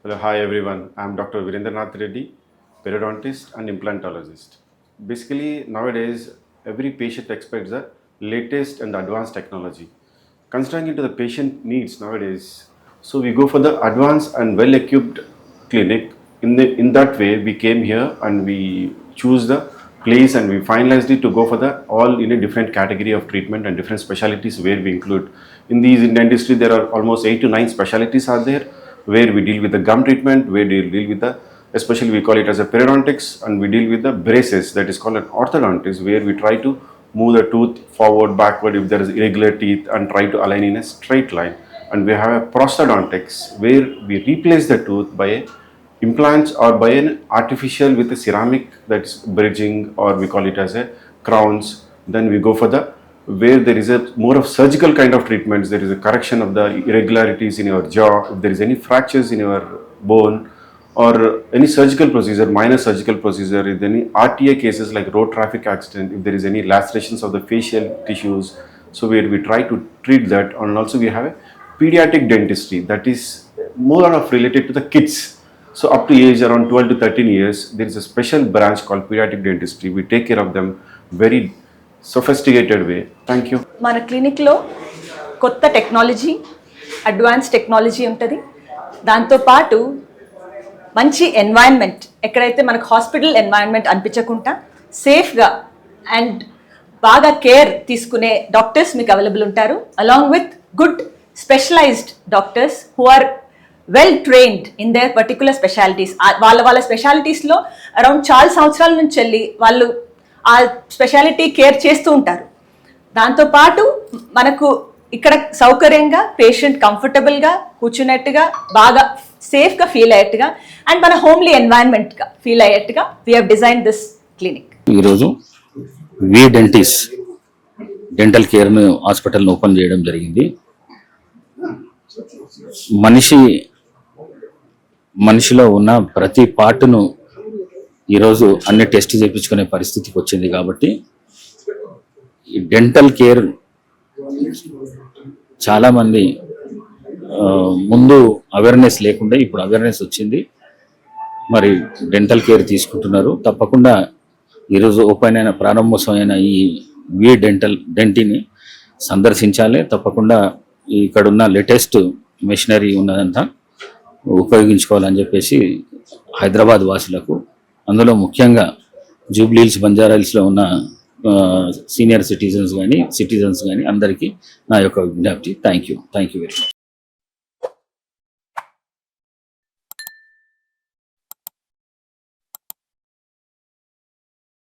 Hello, hi everyone. I'm Dr. Virendranath Reddy, periodontist and implantologist. Basically, nowadays, every patient expects the latest and advanced technology. Considering into the patient needs nowadays, so we go for the advanced and well-equipped clinic. In that way, we came here and we choose the place and we finalized it to go for the all in a different category of treatment and different specialties where we include. In these in dentistry, there are almost 8 to 9 specialties are there where we deal with the gum treatment, where we deal with the, especially we call it as a periodontics, and we deal with the braces, that is called an orthodontics, where we try to move the tooth forward, backward if there is irregular teeth and try to align in a straight line. And we have a prosthodontics where we replace the tooth by a implants or by an artificial with a ceramic, that's bridging, or we call it as a crowns. Then we go for the where there is a more of surgical kind of treatments. There is a correction of the irregularities in your jaw, if there is any fractures in your bone, or any surgical procedure, minor surgical procedure, if any RTA cases like road traffic accident, if there is any lacerations of the facial tissues, so where we try to treat that. And also we have a pediatric dentistry that is more of related to the kids. So up to age around 12 to 13 years, there is a special branch called pediatric dentistry. We take care of them very sophisticated way. Thank you. మన క్లినిక్లో కొత్త technology, advance technology ఉంటుంది. దాంతోపాటు మంచి environment, ఎక్కడైతే మనకు hospital environment అనిపించకుండా సేఫ్గా and బాగా care తీసుకునే డాక్టర్స్ మీకు అవైలబుల్ ఉంటారు. Along with good specialized doctors who are well trained in their particular specialities. వాళ్ళ స్పెషాలిటీస్లో అరౌండ్ చాలా సంవత్సరాల నుంచి వెళ్ళి వాళ్ళు ఆ స్పెషాలిటీ కేర్ చేస్తూ ఉంటారు. దాంతోపాటు మనకు ఇక్కడ సౌకర్యంగా పేషెంట్ కంఫర్టబుల్గా కూర్చున్నట్టుగా బాగా సేఫ్గా ఫీల్ అయ్యేట్టుగా అండ్ మన హోమ్లీ ఎన్వైరన్మెంట్గా ఫీల్ అయ్యేట్టుగా we have design this clinic. ఈరోజు వీ డెంటిస్ డెంటల్ కేర్ను హాస్పిటల్ను ఓపెన్ చేయడం జరిగింది. మనిషిలో ఉన్న ప్రతి పార్టును ఈరోజు అన్ని టెస్ట్ చేయించుకునే పరిస్థితికి వచ్చింది. కాబట్టి ఈ డెంటల్ కేర్ చాలామంది ముందు అవేర్నెస్ లేకుండా ఇప్పుడు అవేర్నెస్ వచ్చింది. మరి డెంటల్ కేర్ తీసుకుంటున్నారు. తప్పకుండా ఈరోజు ఓపెన్ అయిన ప్రారంభోత్సవమైన ఈ వీ డెంటిని సందర్శించాలి. తప్పకుండా ఇక్కడున్న లేటెస్ట్ మెషినరీ ఉన్నదంతా ఉపయోగించుకోవాలని చెప్పేసి హైదరాబాద్ వాసులకు, అందులో ముఖ్యంగా జూబ్లీహిల్స్ బంజారాహిల్స్లో ఉన్న సీనియర్ సిటిజన్స్ కానీ అందరికీ నా యొక్క విజ్ఞప్తి. Thank you very much.